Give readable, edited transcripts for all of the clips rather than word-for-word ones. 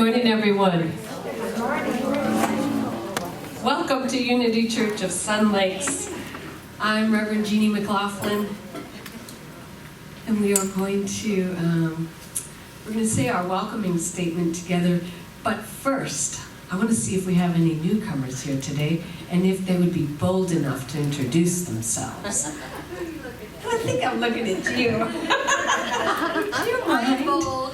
Good morning, everyone. Welcome to Unity Church of Sun Lakes. I'm Reverend Jeanne MacLaughlin, and we are going to say our welcoming statement together. But first, I want to see if we have any newcomers here today, and if they would be bold enough to introduce themselves. I think I'm looking at you. Do you mind?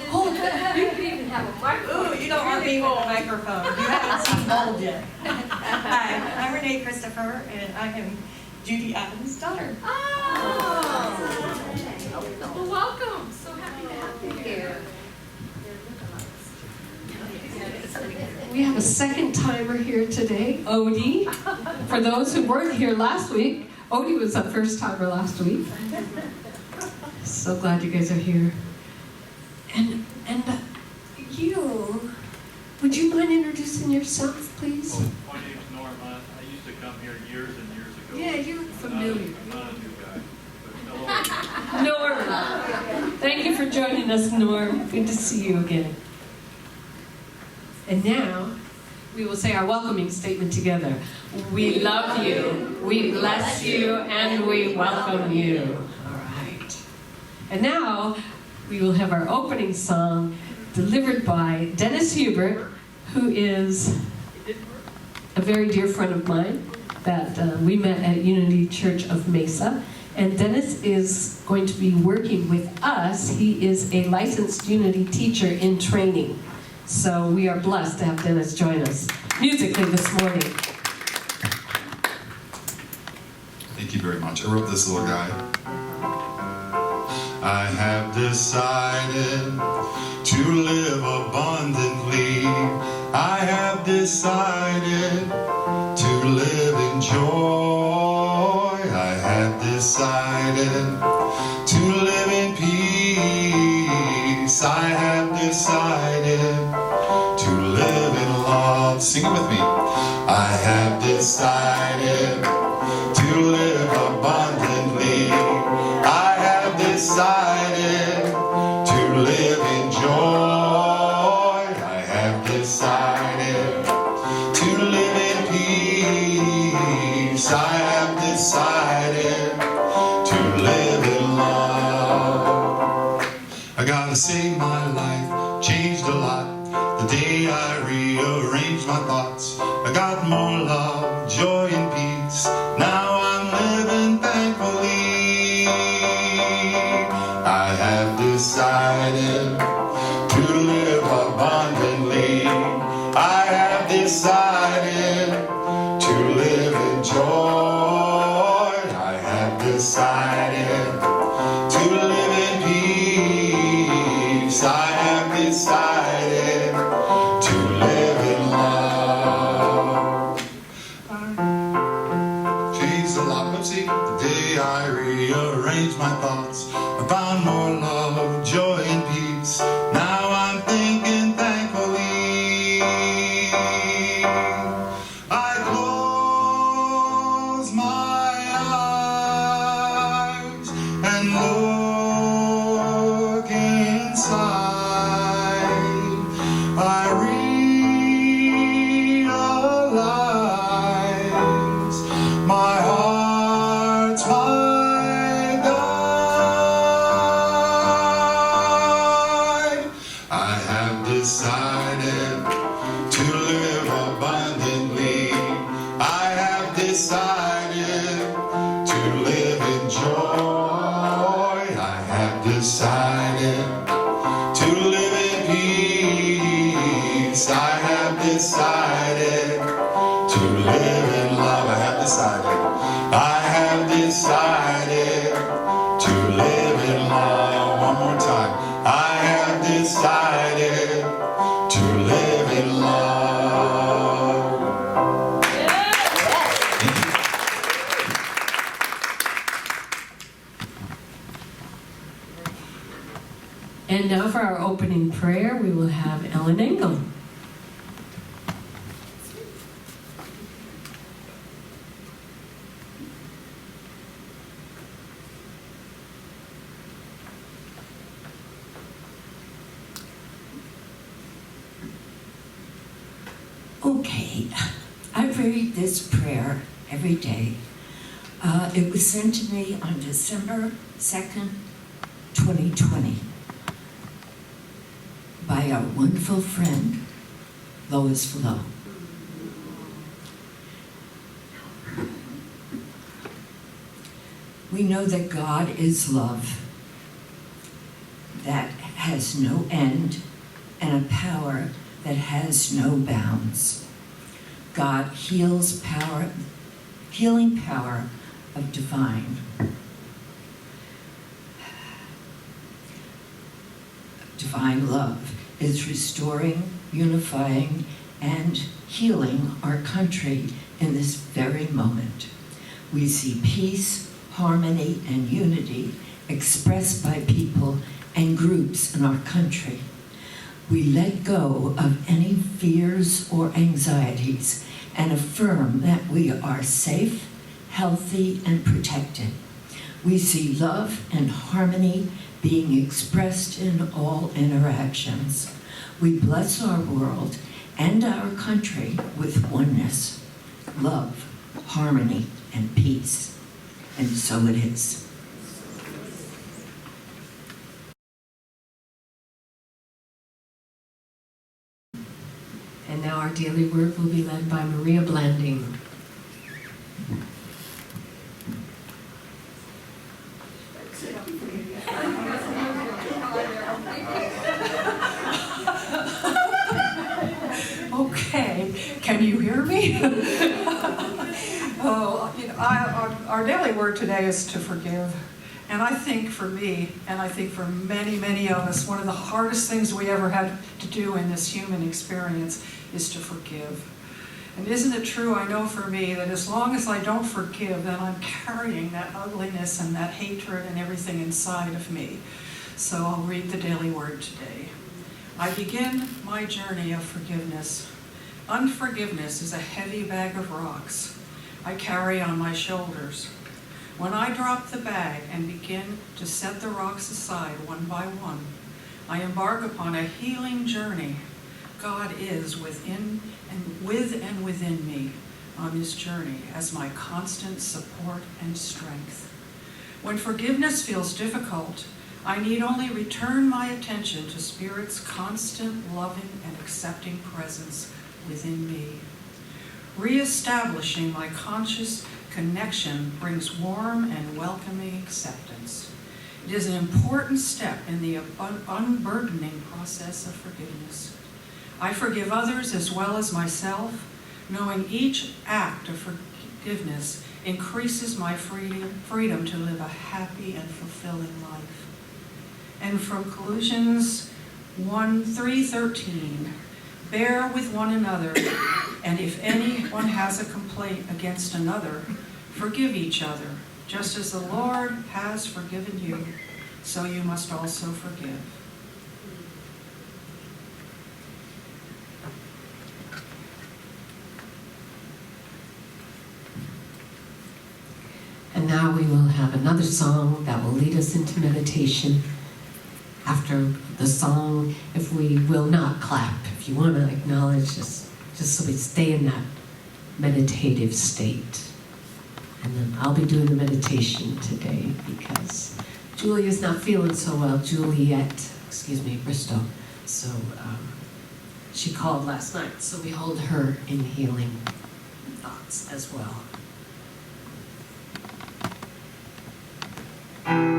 Hold it. You could even have a microphone. Ooh, you don't want me with a microphone. You haven't seen bold yet. Hi, I'm Renee Christopher, and I am Judy Adams' daughter. Oh. Well, welcome. So happy to have you here. We have a second timer here today, Odie. For those who weren't here last week, Odie was a first timer last week. So glad you guys are here. And you, would you mind introducing yourself, please? Oh, my name's Norm. I used to come here years and years ago. Yeah, you look familiar. I'm not a new guy, but hello. Norm. Thank you for joining us, Norm. Good to see you again. And now, we will say our welcoming statement together. We love you, we bless you, and we welcome you. All right. And now, we will have our opening song delivered by Dennis Hubert, who is a very dear friend of mine that we met at Unity Church of Mesa. And Dennis is going to be working with us. He is a licensed Unity teacher in training. So we are blessed to have Dennis join us musically this morning. Thank you very much. I wrote this little guy. I have decided to live abundantly. I have decided to live in joy. I have decided to live in peace. I have decided to live in love. Sing it with me. I have decided to live abundantly. I have decided to live in joy. I have decided to live in peace. I have decided to live in love. I gotta say my life changed a lot the day I rearranged my thoughts. I got more love, joy, and peace. Now I'm living thankfully. I have decided to live abundantly. I have decided to live in joy. I have decided to live in peace. I have decided to live in love. Changed a lot, let's see. The day I rearranged my thoughts, I found more love, joy, and peace. Now I'm thinking thankfully. I close my eyes and look inside. I realize my heart's my guide. I have decided to live abundantly. I have decided to live in joy. I have decided to live in peace. I have decided to live in love. I have decided. I have decided to live in love. One more time. I have decided to live in love. And now for our opening prayer, we will have Ellen Engel. Okay, I read this prayer every day. It was sent to me on December 2nd, 2020 by our wonderful friend, Lois Flo. We know that God is love that has no end and a power that has no bounds. God heals power, healing power of divine love is restoring, unifying, and healing our country in this very moment. We see peace, harmony, and unity expressed by people and groups in our country. We let go of any fears or anxieties and affirm that we are safe, healthy, and protected. We see love and harmony being expressed in all interactions. We bless our world and our country with oneness, love, harmony, and peace. And so it is. And now our daily word will be led by Maria Blanding. Okay, can you hear me? Oh, our daily word today is to forgive. And I think for me, and I think for many, many of us, one of the hardest things we ever had to do in this human experience is to forgive. And isn't it true, I know for me, that as long as I don't forgive, then I'm carrying that ugliness and that hatred and everything inside of me. So I'll read the daily word today. I begin my journey of forgiveness. Unforgiveness is a heavy bag of rocks I carry on my shoulders. When I drop the bag and begin to set the rocks aside one by one, I embark upon a healing journey. God is within and within me on this journey as my constant support and strength. When forgiveness feels difficult, I need only return my attention to Spirit's constant loving and accepting presence within me. Reestablishing my conscious connection brings warm and welcoming acceptance. It is an important step in the unburdening process of forgiveness. I forgive others as well as myself, knowing each act of forgiveness increases my freedom to live a happy and fulfilling life. And from Colossians 1:3-13, bear with one another, and if anyone has a complaint against another, forgive each other, just as the Lord has forgiven you, so you must also forgive. And now we will have another song that will lead us into meditation. After the song, if we will not clap, if you want to acknowledge just so we stay in that meditative state. And then I'll be doing the meditation today because Julia's not feeling so well. Bristow. So she called last night, so we hold her in healing thoughts as well. I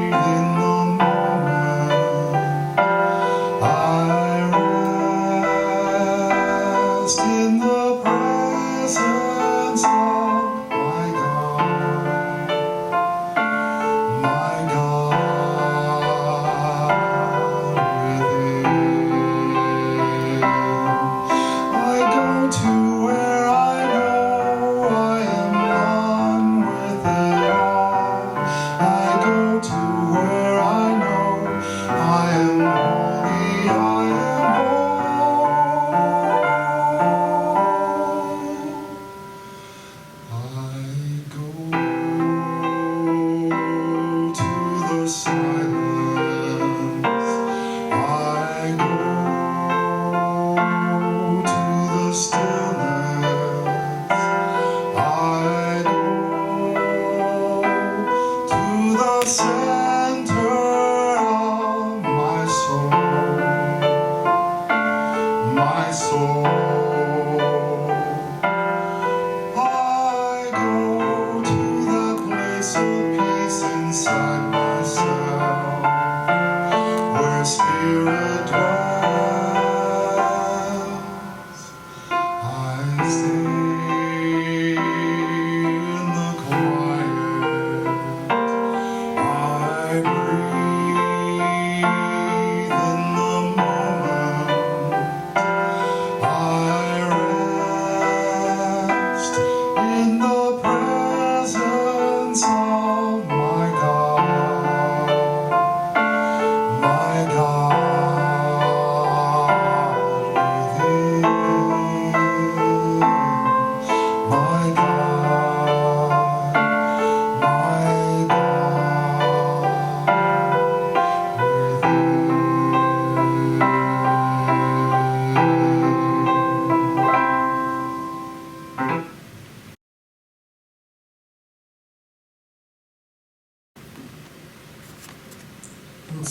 breathe in the moment.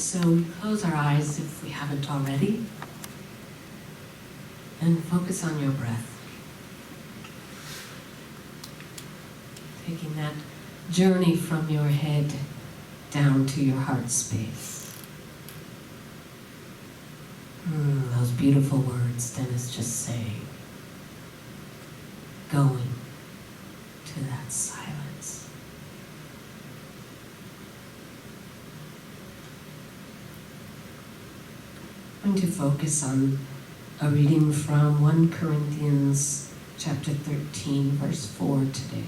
So close our eyes if we haven't already, and focus on your breath. Taking that journey from your head down to your heart space. Those beautiful words Dennis just sang. Going to that silence. I'm going to focus on a reading from 1 Corinthians chapter 13, verse 4 today.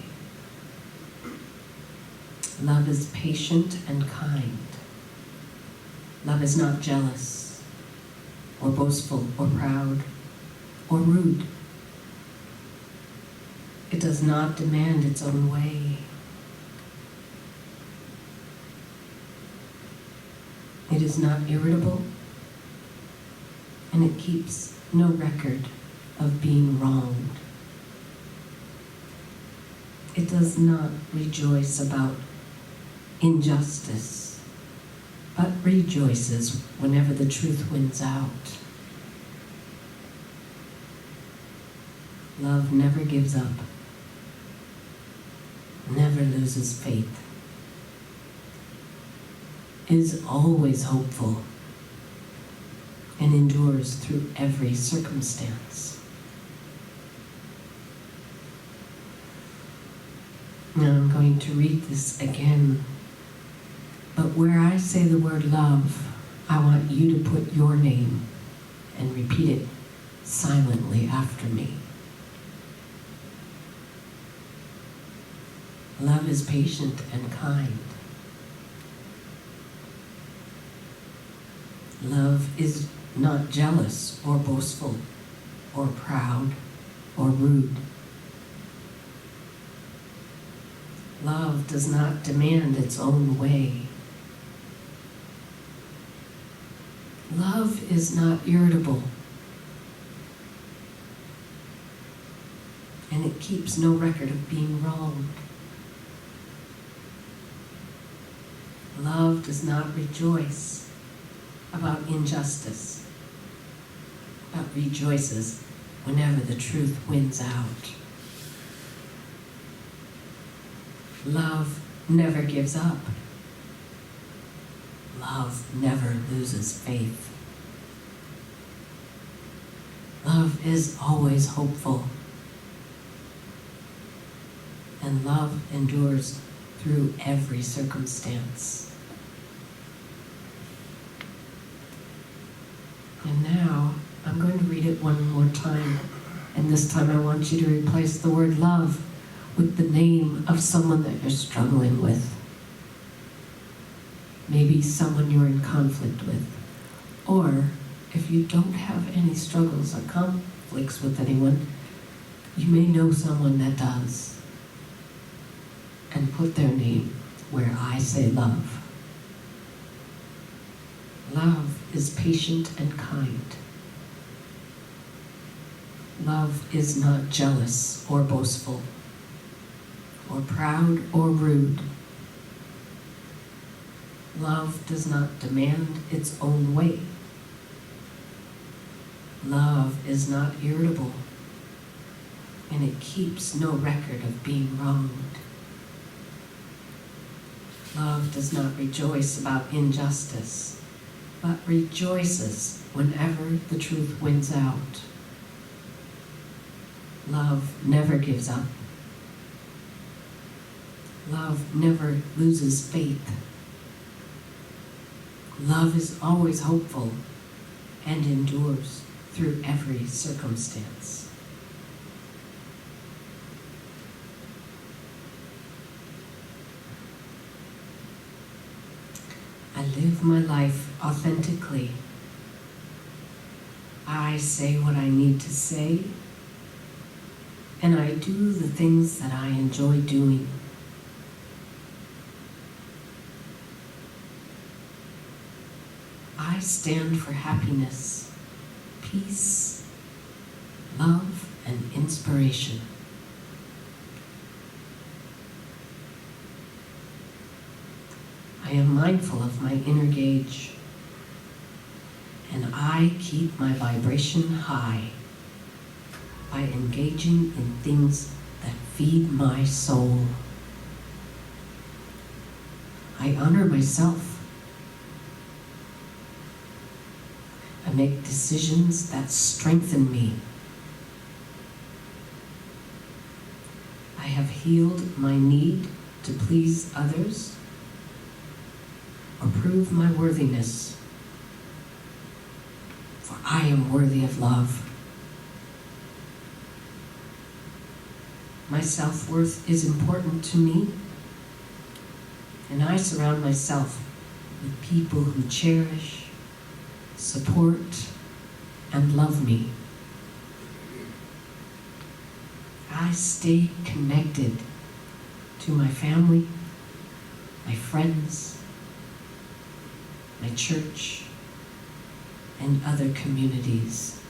Love is patient and kind. Love is not jealous, or boastful, or proud, or rude. It does not demand its own way. It is not irritable, and it keeps no record of being wronged. It does not rejoice about injustice, but rejoices whenever the truth wins out. Love never gives up, never loses faith, is always hopeful, and endures through every circumstance. Now I'm going to read this again, but where I say the word love, I want you to put your name and repeat it silently after me. Love is patient and kind. Love is not jealous or boastful or proud or rude. Love does not demand its own way. Love is not irritable, and it keeps no record of being wronged. Love does not rejoice about injustice, but rejoices whenever the truth wins out. Love never gives up. Love never loses faith. Love is always hopeful, and love endures through every circumstance. And now, I'm going to read it one more time, and this time I want you to replace the word love with the name of someone that you're struggling with. Maybe someone you're in conflict with. Or, if you don't have any struggles or conflicts with anyone, you may know someone that does. And put their name where I say love. Love is patient and kind. Love is not jealous or boastful, or proud or rude. Love does not demand its own way. Love is not irritable, and it keeps no record of being wronged. Love does not rejoice about injustice, but rejoices whenever the truth wins out. Love never gives up. Love never loses faith. Love is always hopeful and endures through every circumstance. I live my life authentically. I say what I need to say, and I do the things that I enjoy doing. I stand for happiness, peace, love, and inspiration. I am mindful of my inner gauge. and I keep my vibration high by engaging in things that feed my soul. I honor myself. I make decisions that strengthen me. I have healed my need to please others or prove my worthiness, for I am worthy of love. My self-worth is important to me, and I surround myself with people who cherish, support, and love me. I stay connected to my family, my friends, my church, and other communities.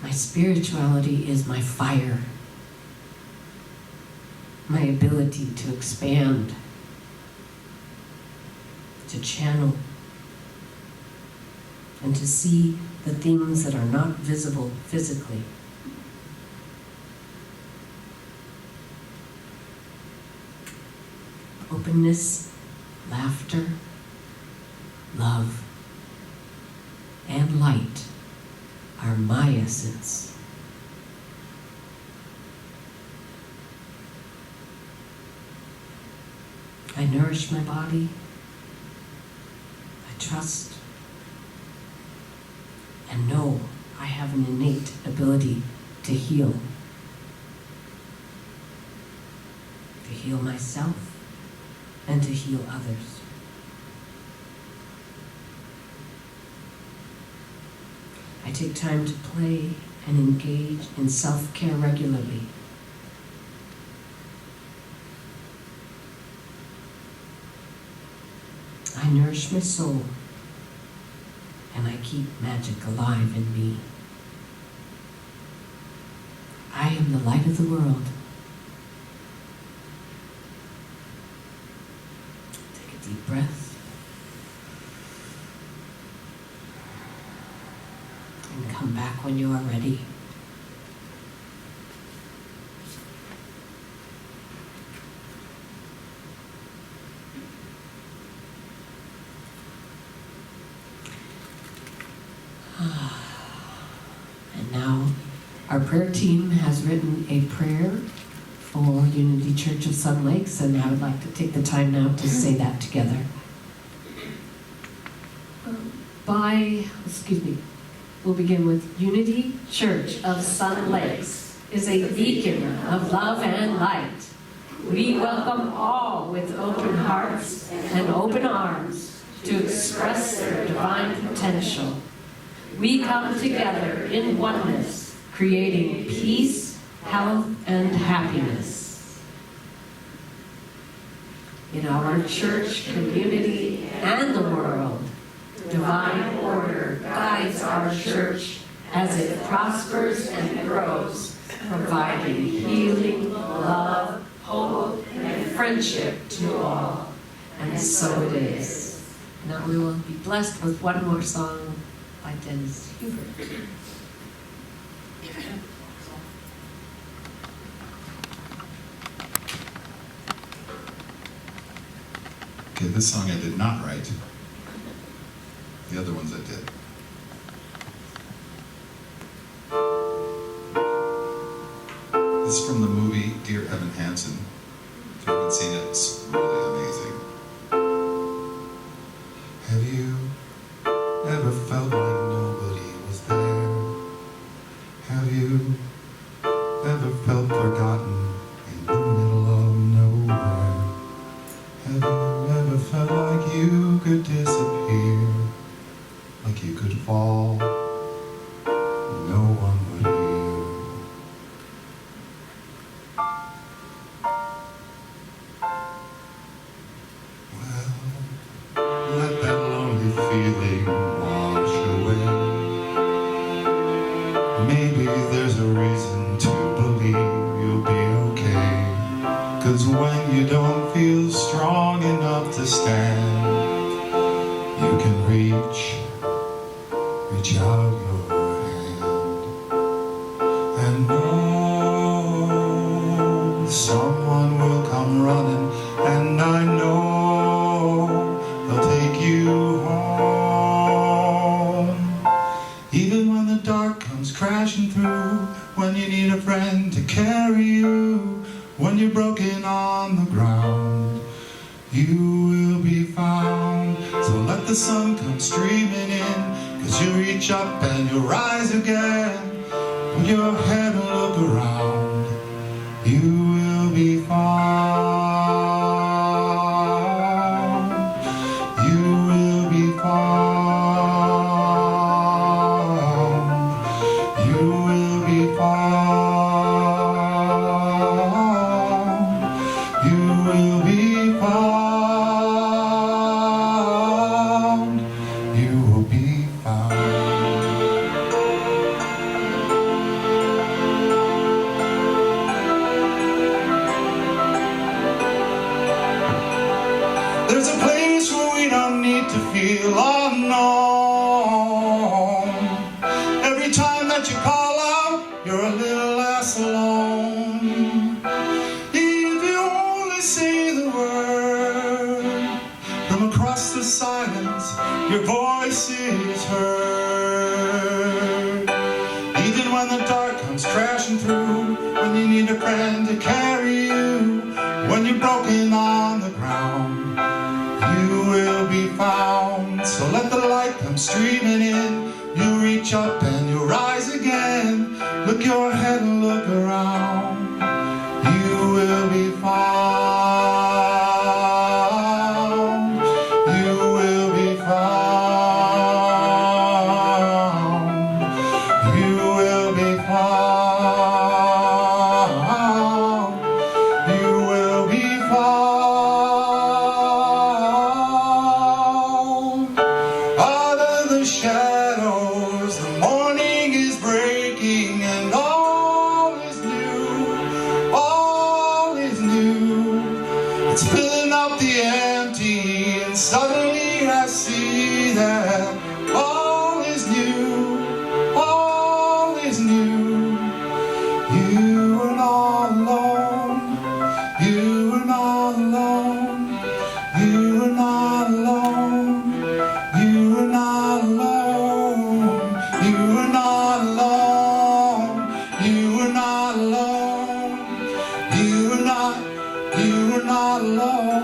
My spirituality is my fire, my ability to expand, to channel, and to see the things that are not visible physically. Openness, laughter, love, and light are my essence. I nourish my body. I trust and know I have an innate ability to heal myself and to heal others. I take time to play and engage in self-care regularly. I nourish my soul, and I keep magic alive in me. I am the light of the world. Take a deep breath. And come back when you are ready. And now our prayer team has written a prayer for Unity Church of Sun Lakes, and I would like to take the time now to say that together. We'll begin with Unity Church of Sun Lakes is a beacon of love and light. We welcome all with open hearts and open arms to express their divine potential. We come together in oneness, creating peace, health, and happiness. In our church, community, and the world, divine order guides our church as it prospers and grows, providing healing, love, hope, and friendship to all. And so it is. Now we will be blessed with one more song by Hubert. Okay, this song I did not write. The other ones I did. This is from the movie Dear Evan Hansen. If you haven't seen it, it's really amazing. Have you ever felt like nobody was there? Have you ever felt forgotten in the middle of nowhere? Have you ever felt like you could disappear? Like you could fall, no one would hear. Well, let that lonely feeling wash away. Maybe there's a reason to believe you'll be okay. 'Cause when you don't feel strong enough to stand, you can reach out your hand and know someone will come running, and I know they'll take you home. Even when the dark comes crashing through, when you need a friend to carry you, when you're broken on the ground, you will be found. So let the sun come streaming in, 'cause you reach up and you rise again. Put your head and look around, you will be found. You will be found. You will be found. You will be found. You will be found. There's a place where we don't need to feel unknown. Every time that you call out, you're a little less alone. If you only say the word, from across the silence, your voice is heard. Even when the dark comes crashing through, when you need a friend to carry you, when you're broken on the ground, you will be found. So let the light come streaming in, you reach up and you rise again. Look your head and look around, you will be found. You will be found. You will be found. You will be found. Out of the shadows, the morning is breaking, and all is new, all is new. It's filling up the empty, and suddenly I see that all is new, all is new. You are not alone, you are not alone, you are not alone, you are not alone, you are not alone, you are not alone, you are not alone.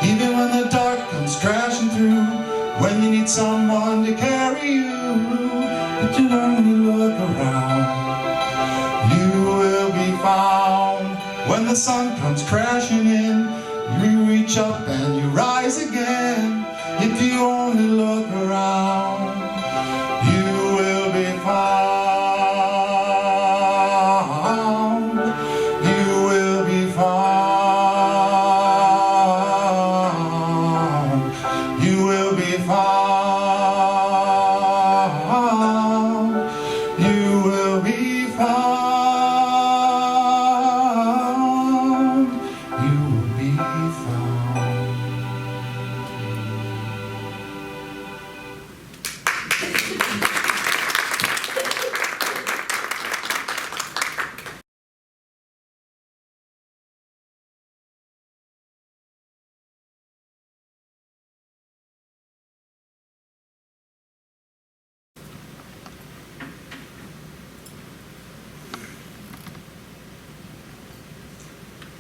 Even when the dark comes crashing through, when you need someone to carry you, but you only look around, you will be found. When the sun comes crashing in, you reach up and you rise again. If you only look around, you will be found. You will be found. You will be found. You will be found. You will be found.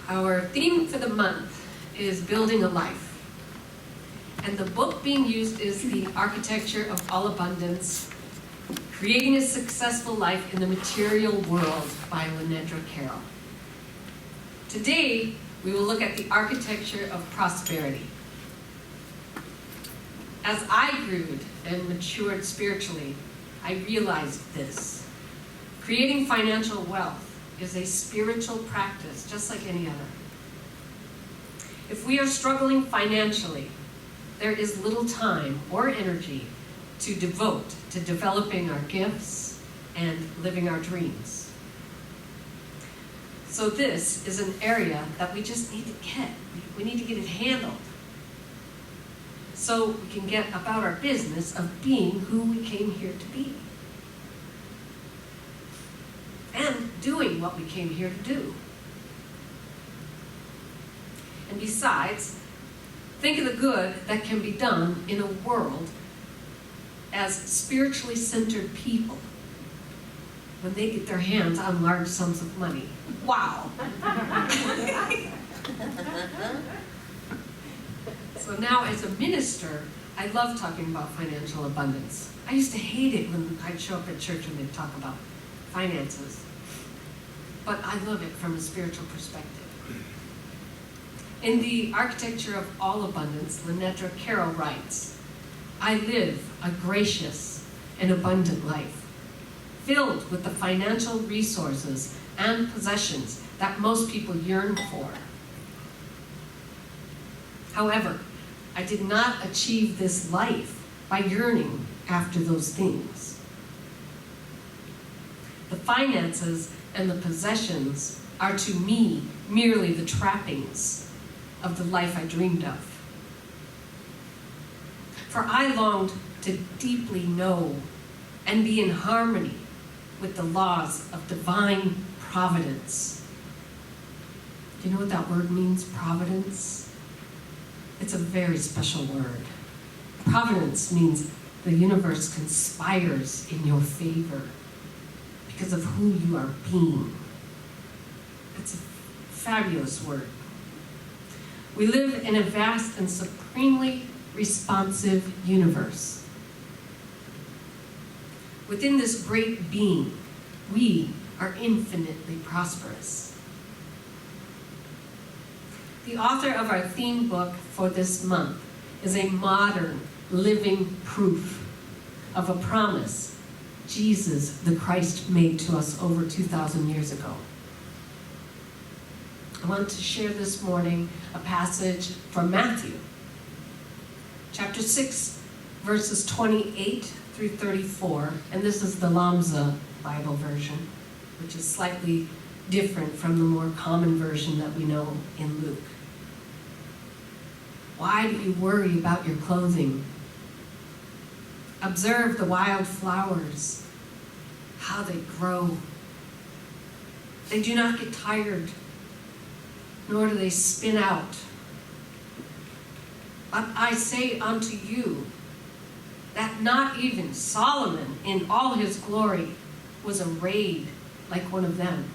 Our theme for the month is Building a Life. And the book being used is The Architecture of All Abundance, Creating a Successful Life in the Material World by Lynedra Carroll. Today, we will look at the architecture of prosperity. As I grew and matured spiritually, I realized this. Creating financial wealth is a spiritual practice, just like any other. If we are struggling financially, there is little time or energy to devote to developing our gifts and living our dreams. So this is an area that we just need to get. We need to get it handled. so we can get about our business of being who we came here to be. And doing what we came here to do. And besides, think of the good that can be done in a world as spiritually centered people when they get their hands on large sums of money. Wow. So now as a minister, I love talking about financial abundance. I used to hate it when I'd show up at church and they'd talk about finances. But I love it from a spiritual perspective. In The Architecture of All Abundance, Lynetta Carroll writes, I live a gracious and abundant life, filled with the financial resources and possessions that most people yearn for. However, I did not achieve this life by yearning after those things. The finances and the possessions are to me merely the trappings of the life I dreamed of. For I longed to deeply know and be in harmony with the laws of divine providence. Do you know what that word means, providence? It's a very special word. Providence means the universe conspires in your favor because of who you are being. It's a fabulous word. We live in a vast and supremely responsive universe. Within this great being, we are infinitely prosperous. The author of our theme book for this month is a modern, living proof of a promise Jesus the Christ made to us over 2,000 years ago. I want to share this morning a passage from Matthew, chapter 6, verses 28 through 34, and this is the Lamsa Bible version, which is slightly different from the more common version that we know in Luke. Why do you worry about your clothing? Observe the wild flowers, how they grow. They do not get tired, nor do they spin out. But I say unto you that not even Solomon in all his glory was arrayed like one of them.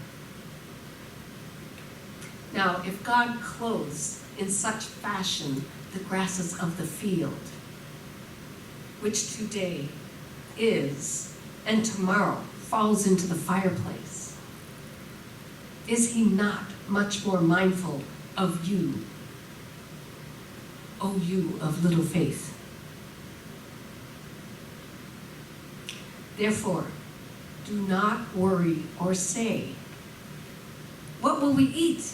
Now, if God clothes in such fashion the grasses of the field, which today is and tomorrow falls into the fireplace, is he not much more mindful of you, O you of little faith? Therefore, do not worry or say, what will we eat?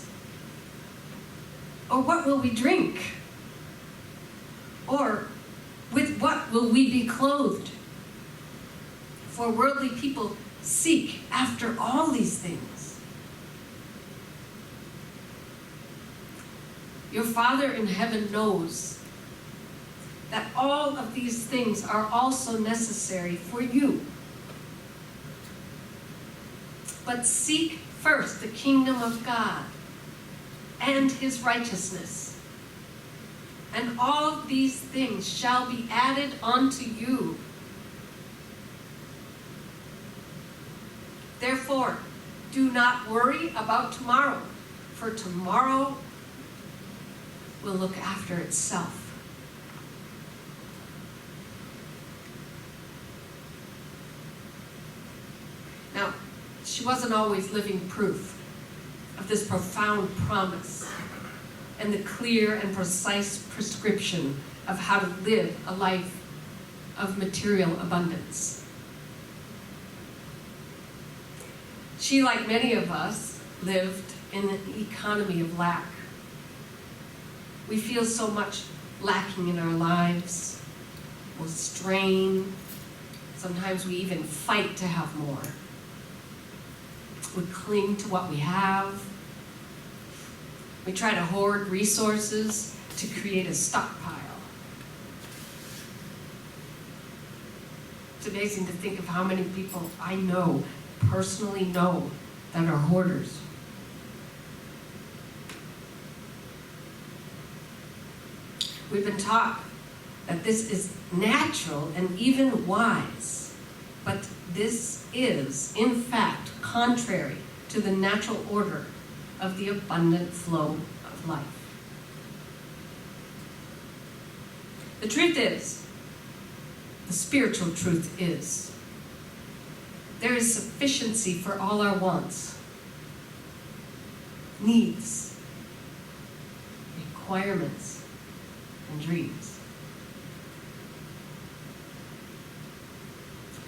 Or what will we drink? Or with what will we be clothed? For worldly people seek after all these things. Your Father in heaven knows that all of these things are also necessary for you. But seek first the kingdom of God and his righteousness, and all of these things shall be added unto you. Therefore, do not worry about tomorrow, for tomorrow will look after itself. Now, she wasn't always living proof of this profound promise and the clear and precise prescription of how to live a life of material abundance. She, like many of us, lived in an economy of lack. We feel so much lacking in our lives. We'll strain. Sometimes we even fight to have more. We cling to what we have. We try to hoard resources to create a stockpile. It's amazing to think of how many people I know, personally know, that are hoarders. We've been taught that this is natural and even wise, but this is, in fact, contrary to the natural order of the abundant flow of life. The truth is, the spiritual truth is, there is sufficiency for all our wants, needs, requirements, and dreams.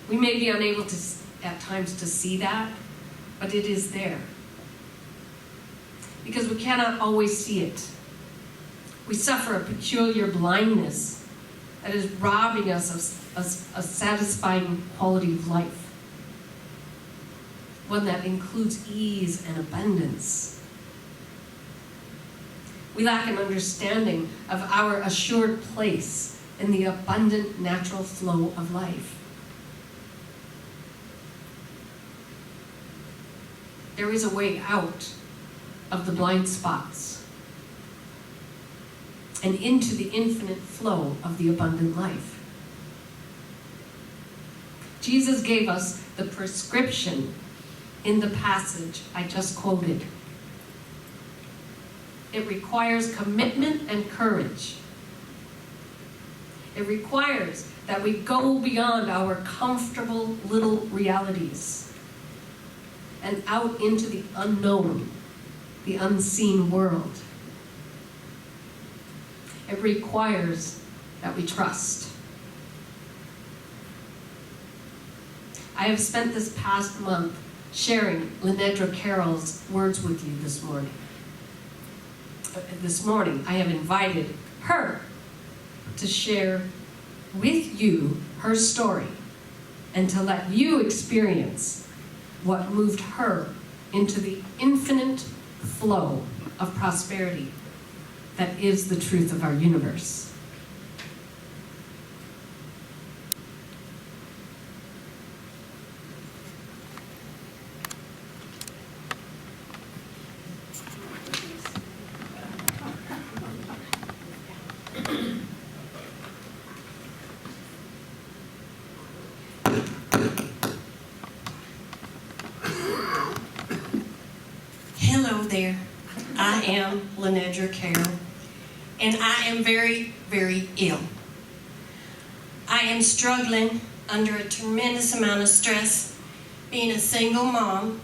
We may be unable to, at times, to see that, but it is there. Because we cannot always see it. We suffer a peculiar blindness that is robbing us of a satisfying quality of life. One that includes ease and abundance. We lack an understanding of our assured place in the abundant natural flow of life. There is a way out of the blind spots and into the infinite flow of the abundant life. Jesus gave us the prescription in the passage I just quoted. It requires commitment and courage. It requires that we go beyond our comfortable little realities and out into the unknown, the unseen world. It requires that we trust. I have spent this past month sharing Lenedra Carroll's words with you this morning. This morning, I have invited her to share with you her story and to let you experience what moved her into the infinite flow of prosperity that is the truth of our universe. Hello there. I am Lenedra Carroll, and I am very, very ill. I am struggling under a tremendous amount of stress, being a single mom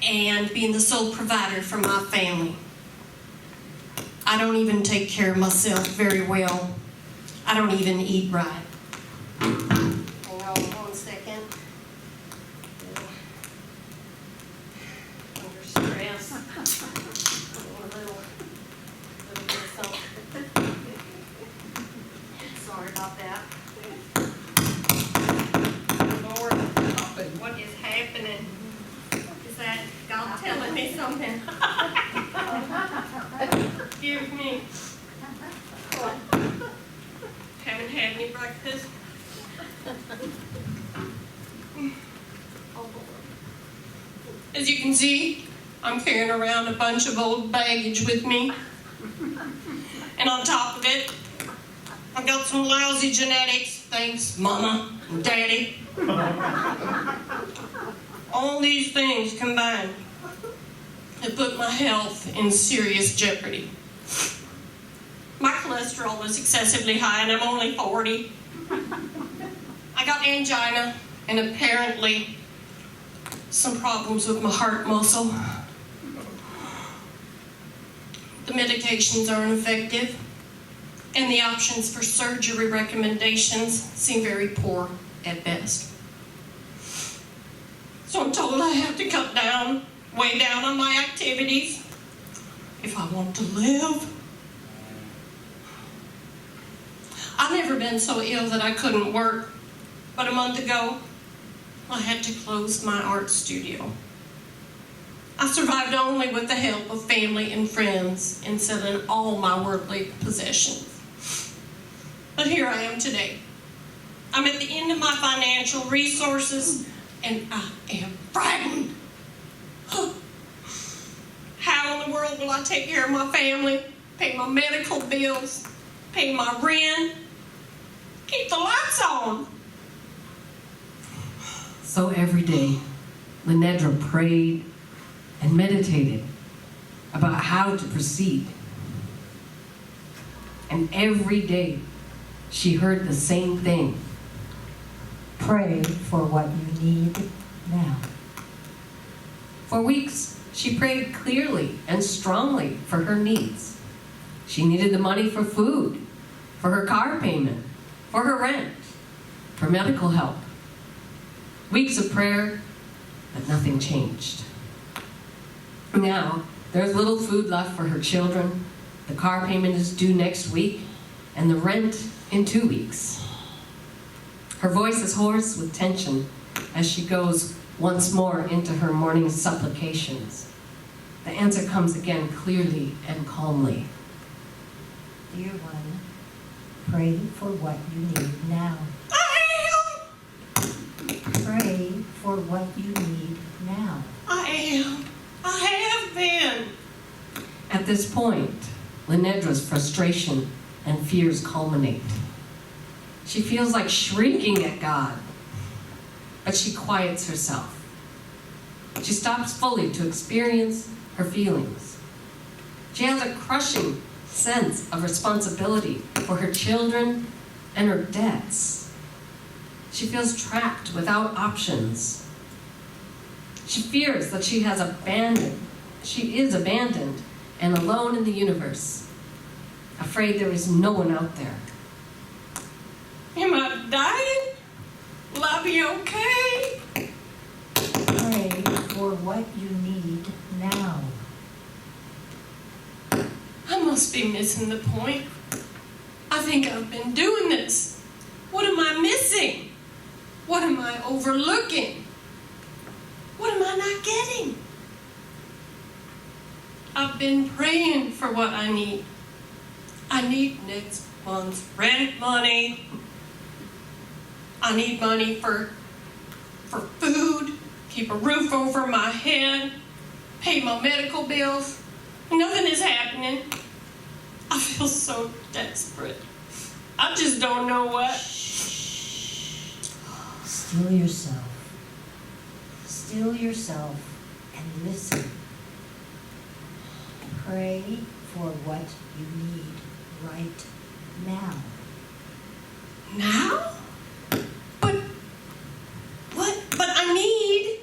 and being the sole provider for my family. I don't even take care of myself very well. I don't even eat right. Hang on 1 second. Under stress. A little bit of something. Sorry about that. Lord, what is happening? Is that God telling me something? Excuse me. Haven't had any breakfast. As you can see, I'm carrying around a bunch of old baggage with me. And on top of it, I've got some lousy genetics. Thanks, Mama and Daddy. All these things combined have put my health in serious jeopardy. My cholesterol is excessively high and I'm only 40. I got angina and apparently some problems with my heart muscle. The medications are ineffective and the options for surgery recommendations seem very poor at best. So I'm told I have to cut down, way down on my activities if I want to live. I've never been so ill that I couldn't work, but a month ago, I had to close my art studio. I survived only with the help of family and friends in selling all my worldly possessions. But here I am today, I'm at the end of my financial resources, and I am frightened. How in the world will I take care of my family, pay my medical bills, pay my rent, keep the lights on? So every day, Lenedra prayed and meditated about how to proceed. And every day, she heard the same thing. Pray for what you need now. For weeks, she prayed clearly and strongly for her needs. She needed the money for food, for her car payment, for her rent, for medical help. Weeks of prayer, but nothing changed. Now, there's little food left for her children, the car payment is due next week, and the rent in 2 weeks. Her voice is hoarse with tension as she goes once more into her morning supplications. The answer comes again clearly and calmly. Dear one, pray for what you need now. Pray for what you need now. I have been. At this point, Lenedra's frustration and fears culminate. She feels like shrieking at God, but she quiets herself. She stops fully to experience her feelings. She has a crushing sense of responsibility for her children and her debts. She feels trapped without options. She fears that she is abandoned and alone in the universe, afraid there is no one out there. Am I dying? Will I be okay? Pray for what you need now. I must be missing the point. I think I've been doing this. What am I missing? What am I overlooking? What am I not getting? I've been praying for what I need. I need next month's rent money. I need money for food, keep a roof over my head, pay my medical bills. Nothing is happening. I feel so desperate. I just don't know what. Still yourself. Still yourself and listen. Pray for what you need right now. Now? But I need...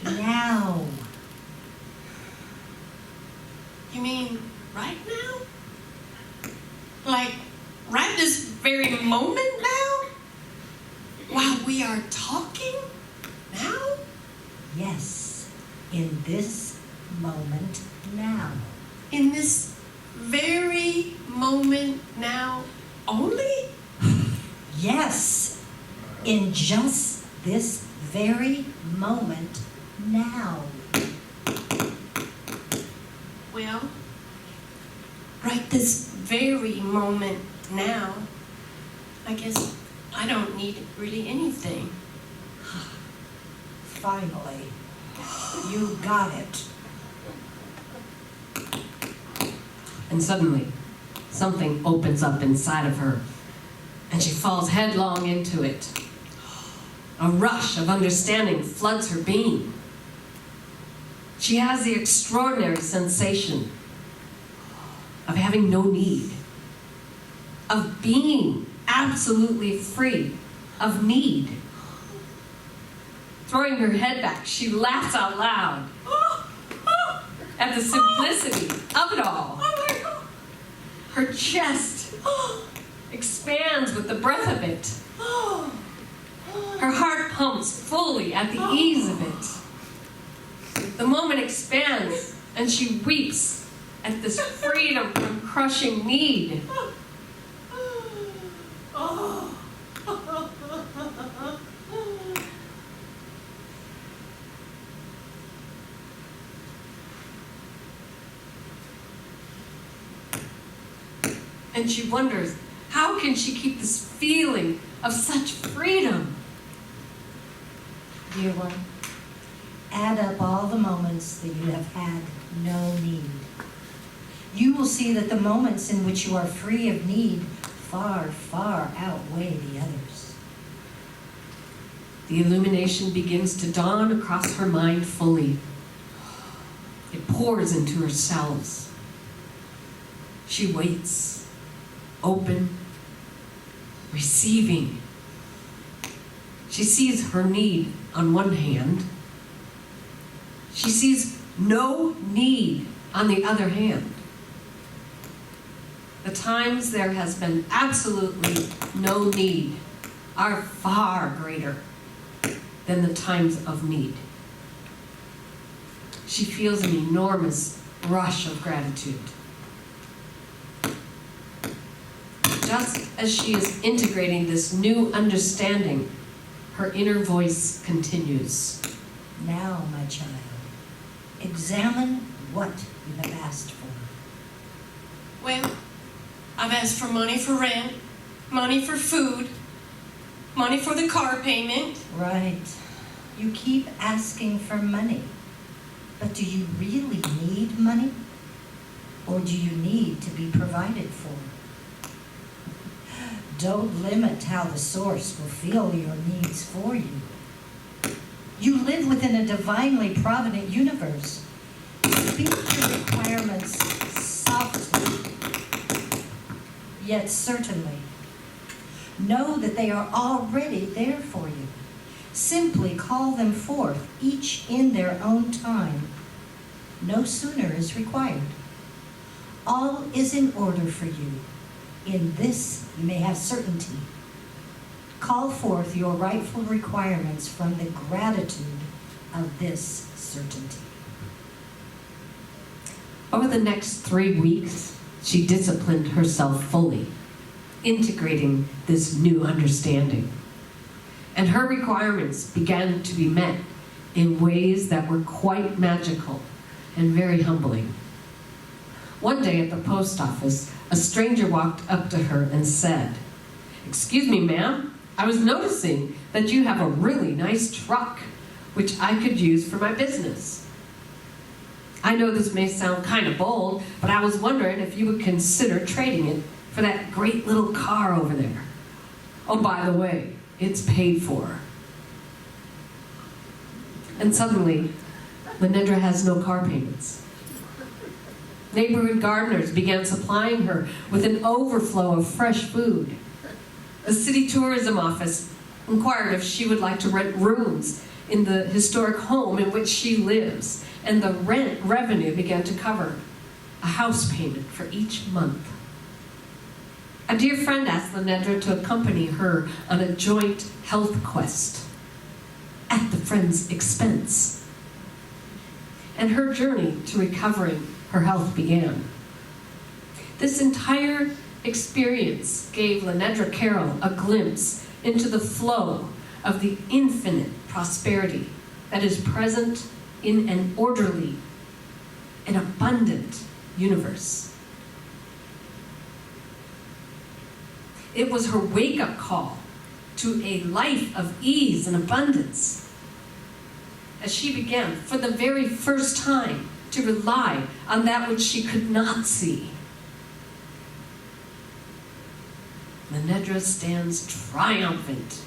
Now. You mean right now? Like right this very moment now? While we are talking? Now? Yes. In this moment now. In this very moment now only? Yes. In just this very moment now. Well, right this very moment now, I guess I don't need really anything. Finally. You got it. And suddenly, something opens up inside of her, and she falls headlong into it. A rush of understanding floods her being. She has the extraordinary sensation of having no need, of being absolutely free of need. Throwing her head back, she laughs out loud at the simplicity of it all. Her chest expands with the breath of it. Her heart pumps fully at the ease of it. The moment expands, and she weeps at this freedom from crushing need. And she wonders, How can she keep this feeling of such freedom? Dear one, add up all the moments that you have had no need. You will see that the moments in which you are free of need far, far outweigh the others. The illumination begins to dawn across her mind fully. It pours into her cells. She waits, open, receiving. She sees her need on one hand. She sees no need on the other hand. The times there has been absolutely no need are far greater than the times of need. She feels an enormous rush of gratitude. Just as she is integrating this new understanding, her inner voice continues. Now, my child, examine what you have asked for. Well, I've asked for money for rent, money for food, money for the car payment. Right. You keep asking for money. But do you really need money? Or do you need to be provided for? Don't limit how the source will fill your needs for you. You live within a divinely provident universe. Speak your requirements softly, yet certainly. Know that they are already there for you. Simply call them forth, each in their own time. No sooner is required. All is in order for you. In this you may have certainty. Call forth your rightful requirements from the gratitude of this certainty. Over the next 3 weeks, she disciplined herself fully, integrating this new understanding. And her requirements began to be met in ways that were quite magical and very humbling. One day at the post office, a stranger walked up to her and said, "Excuse me, ma'am, I was noticing that you have a really nice truck, which I could use for my business. I know this may sound kind of bold, but I was wondering if you would consider trading it for that great little car over there. Oh, by the way, it's paid for." And suddenly, Lenedra has no car payments. Neighborhood gardeners began supplying her with an overflow of fresh food. The city tourism office inquired if she would like to rent rooms in the historic home in which she lives, and the rent revenue began to cover a house payment for each month. A dear friend asked Lenedra to accompany her on a joint health quest at the friend's expense. And her journey to recovering her health began. This entire experience gave Lenedra Carroll a glimpse into the flow of the infinite prosperity that is present in an orderly and abundant universe. It was her wake-up call to a life of ease and abundance as she began, for the very first time, to rely on that which she could not see. Lenedra stands triumphant.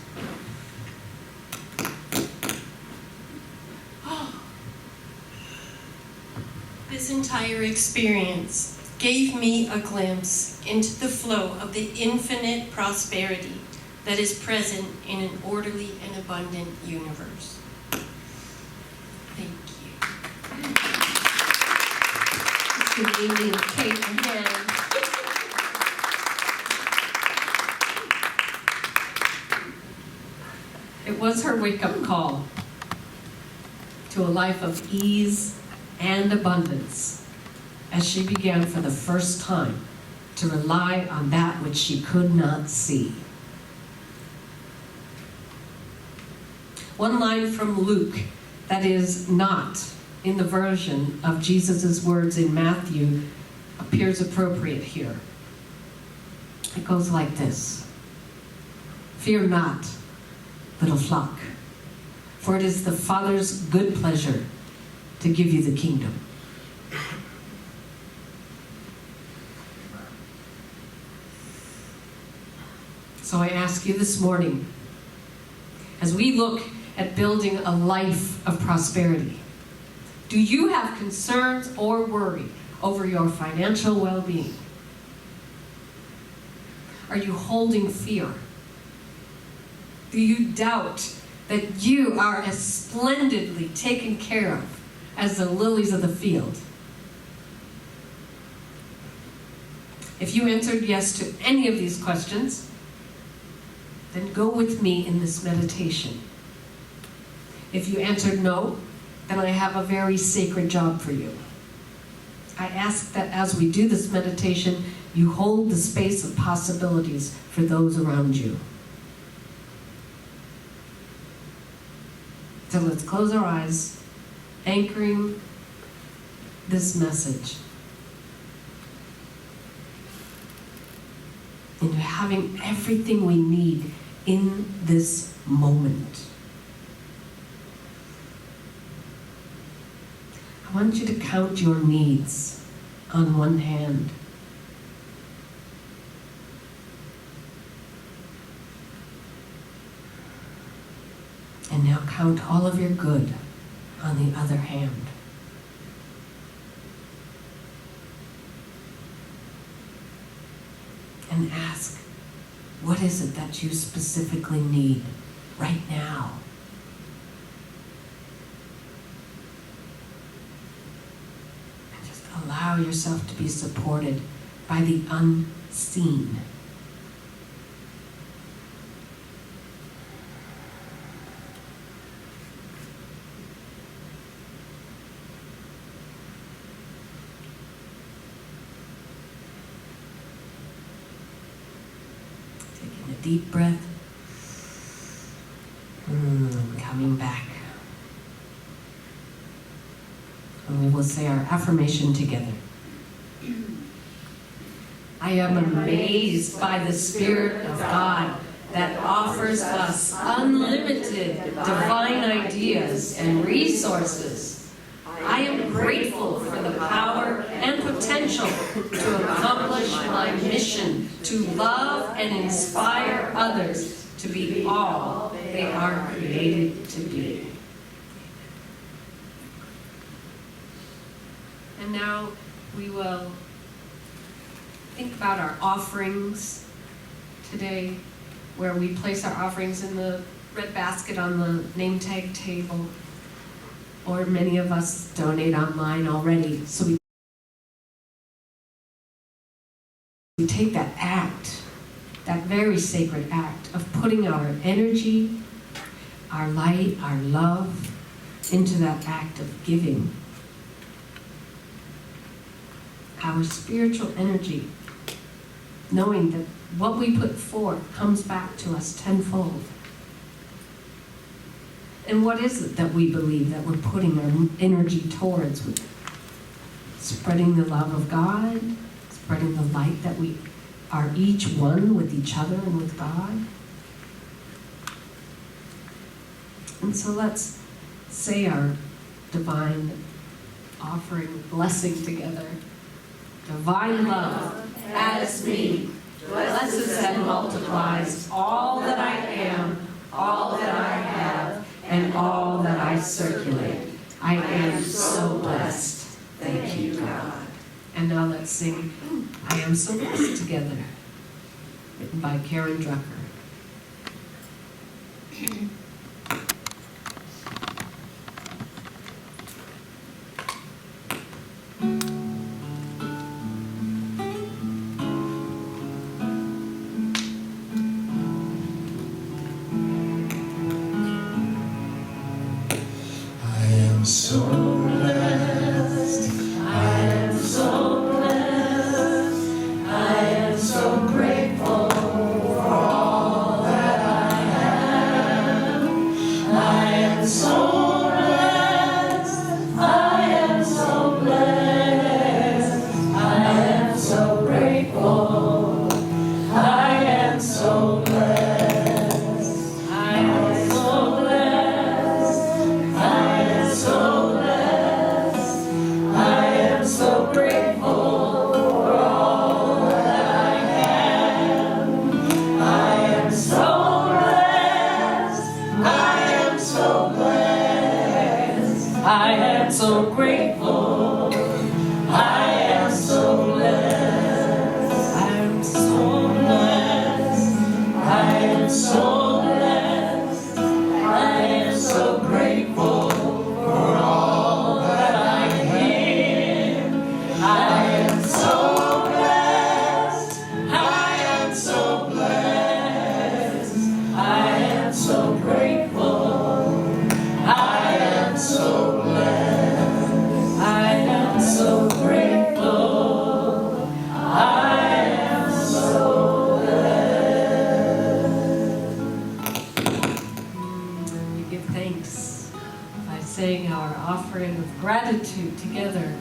This entire experience gave me a glimpse into the flow of the infinite prosperity that is present in an orderly and abundant universe. Thank you. Let's give Amy and Kate a hand. It was her wake-up call to a life of ease and abundance as she began for the first time to rely on that which she could not see. One line from Luke that is not in the version of Jesus' words in Matthew appears appropriate here. It goes like this. Fear not, little flock, for it is the Father's good pleasure to give you the kingdom. So I ask you this morning, as we look at building a life of prosperity, do you have concerns or worry over your financial well-being? Are you holding fear? Do you doubt that you are as splendidly taken care of as the lilies of the field? If you answered yes to any of these questions, then go with me in this meditation. If you answered no, then I have a very sacred job for you. I ask that as we do this meditation, you hold the space of possibilities for those around you. So let's close our eyes, anchoring this message into having everything we need in this moment. I want you to count your needs on one hand. And now count all of your good on the other hand. And ask, what is it that you specifically need right now? And just allow yourself to be supported by the unseen. Deep breath. Coming back. And we will say our affirmation together. I am amazed by the Spirit of God that offers us unlimited divine ideas and resources. I am grateful for the power and potential to accomplish my mission to love and inspire others to be all they are created to be. And now we will think about our offerings today, where we place our offerings in the red basket on the name tag table. Or many of us donate online already. So we take that act, that very sacred act of putting our energy, our light, our love into that act of giving. Our spiritual energy, knowing that what we put forth comes back to us tenfold. And what is it that we believe that we're putting our energy towards? Spreading the love of God, spreading the light that we are each one with each other and with God. And so let's say our divine offering blessing together. Divine love as me blesses and multiplies all that I am, all that I have, and all that I circulate. I am so blessed. Thank you, God. And now let's sing I Am So Blessed together, written by Karen Drucker. So blessed, I am so blessed, I am so grateful for all that I have. I am so blessed, I am so blessed, I am so grateful. I so grateful. I am so blessed. I am so blessed. I am so blessed. I am so grateful for all that I hear. I am so blessed. I am so blessed. I am so grateful. I am so blessed. I am so grateful. I am so blessed. We give thanks by saying our offering of gratitude together.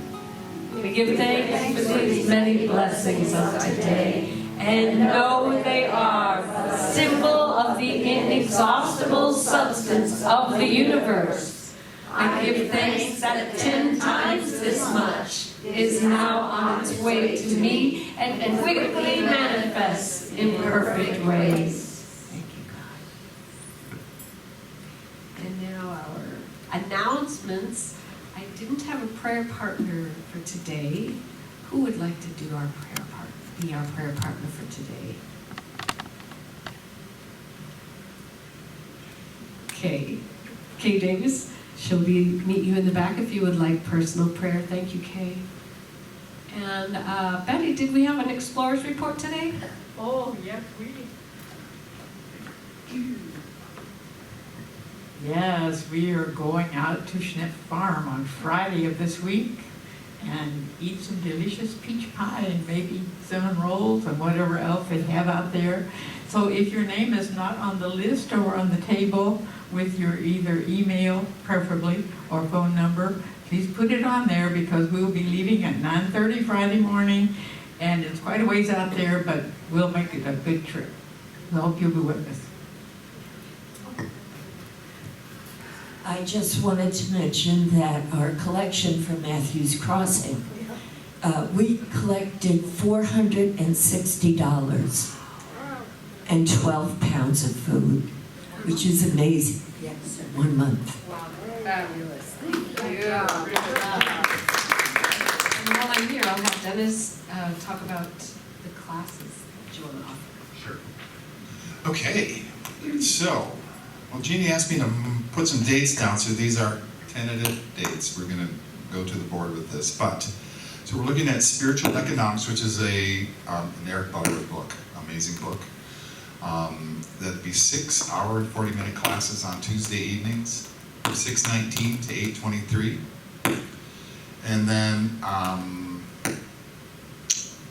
We give thanks for these many blessings of today, and know they are the symbol of the inexhaustible substance of the universe. I give thanks that 10 times this much is now on its way to me and quickly manifests in perfect ways. Thank you, God. And now our announcements. I didn't have a prayer partner for today. Who would like to do our prayer partner? Be our prayer partner for today? Kay Davis, she'll meet you in the back if you would like personal prayer. Thank you, Kay. And Betty, did we have an explorer's report today? Oh, yes, Yes, we are going out to Schnipp Farm on Friday of this week and eat some delicious peach pie and maybe cinnamon rolls and whatever else they have out there. So if your name is not on the list or on the table with your either email, preferably, or phone number, please put it on there because we will be leaving at 9:30 Friday morning, and it's quite a ways out there, but we'll make it a good trip. We hope you'll be with us. I just wanted to mention that our collection for Matthew's Crossing, we collected $460 and 12 pounds of food, which is amazing. Yes, 1 month. Wow, fabulous. Thank you. And while I'm here, I'll have Dennis talk about the classes that you want to offer. Sure. Okay, so, well, Jeannie asked me to put some dates down, so these are tentative dates. We're going to go to the board with this, but, so we're looking at Spiritual Economics, which is an Eric Butler book, amazing book. That'd be 6-hour and 40-minute classes on Tuesday evenings, 6:19 to 8:23. And then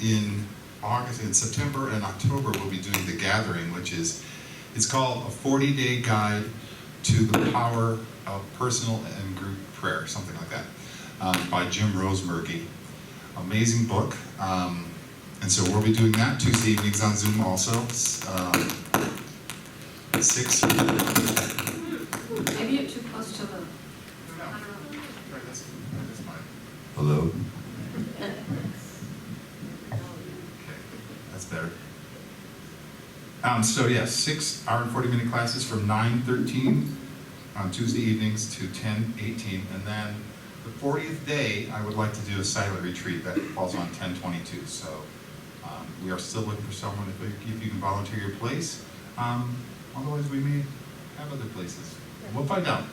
in August, in September and October, we'll be doing The Gathering, which is, it's called A 40-Day Guide to the Power of Personal and Group Prayer, something like that, by Jim Rosemurgy. Amazing book. And so we'll be doing that Tuesday evenings on Zoom also. 6. Maybe you're too close to the... Hello? Okay, that's better. So yes, 6-hour and 40-minute classes from 9:13 on Tuesday evenings to 10:18, and then the 40th day, I would like to do a silent retreat that falls on 10:22. So we are still looking for someone if you can volunteer your place. Otherwise, we may have other places. We'll find out.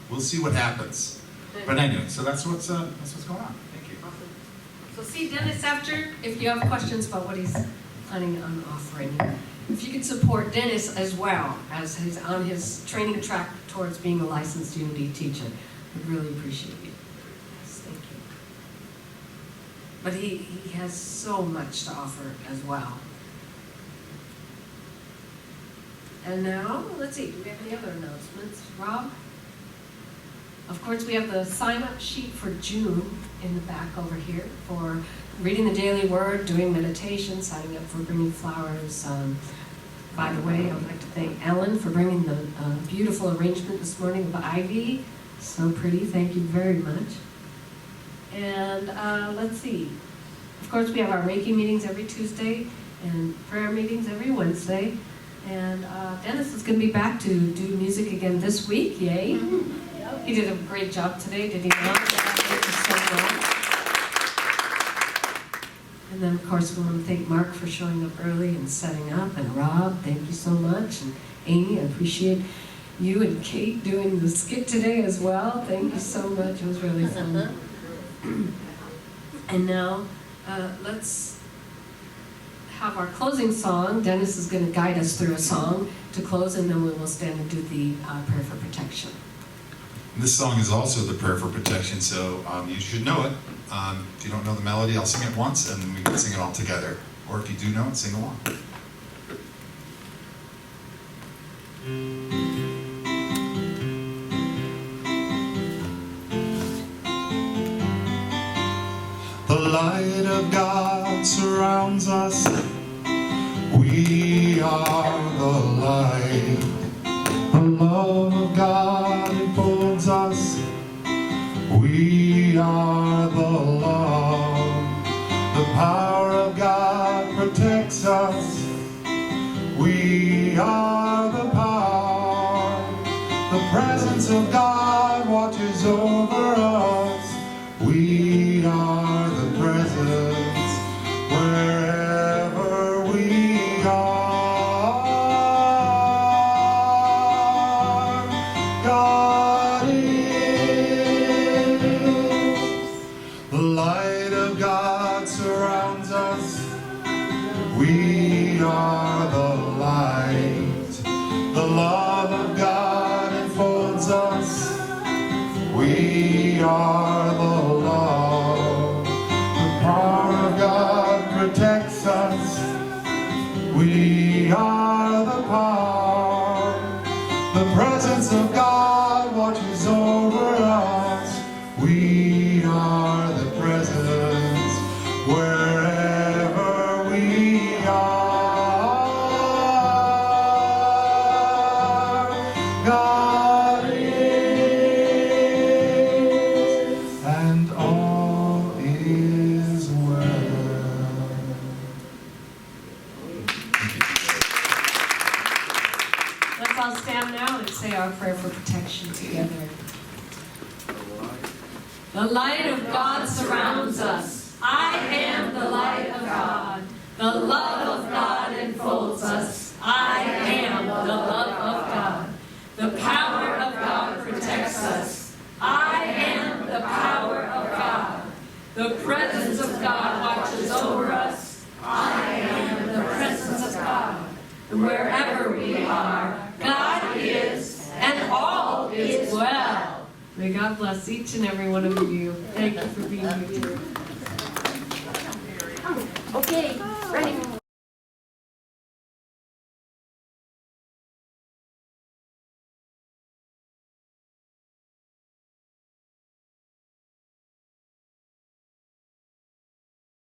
We'll see what happens. But anyway, so that's what's going on. Thank you. So see Dennis after if you have questions about what he's planning on offering. If you could support Dennis as well as he's on his training track towards being a licensed Unity teacher, we'd really appreciate you. Yes, thank you. But he has so much to offer as well. And now, let's see, do we have any other announcements? Rob? Of course, we have the sign-up sheet for June in the back over here for reading the daily word, doing meditation, signing up for bringing flowers. By the way, I would like to thank Ellen for bringing the beautiful arrangement this morning of ivy. So pretty, thank you very much. And let's see. Of course, we have our Reiki meetings every Tuesday and prayer meetings every Wednesday. And Dennis is going to be back to do music again this week, yay. He did a great job today, did he not? well. And then, of course, we want to thank Mark for showing up early and setting up, and Rob, thank you so much, and Amy, I appreciate you and Kate doing the skit today as well. Thank you so much. It was really fun. And now, let's have our closing song. Dennis is going to guide us through a song to close, and then we will stand and do the prayer for protection. This song is also the prayer for protection, so you should know it. If you don't know the melody, I'll sing it once, and we can sing it all together. Or if you do know it, sing along. The light of God surrounds us. We are the light. The love of God enfolds us. We are the love. The power of God protects us. We are the power. The presence of God watches over us. We are the presence wherever we are. God is. The light of God surrounds us. We are the light. The love of God enfolds us. We are the love. The power of God protects us. We are the power. The presence of God watches over us. We are the presence wherever we are. God is, and all is well. Let's all stand now and say our prayer for protection together. The light of God surrounds us. I am the light of God. The love of God enfolds us. I am the love of God. The power of God protects us. I am the power of God. The presence of God watches over us. I am the presence of God. Wherever we are, God is, and all is well. May God bless each and every one of you. Thank you for being here today. Okay, ready.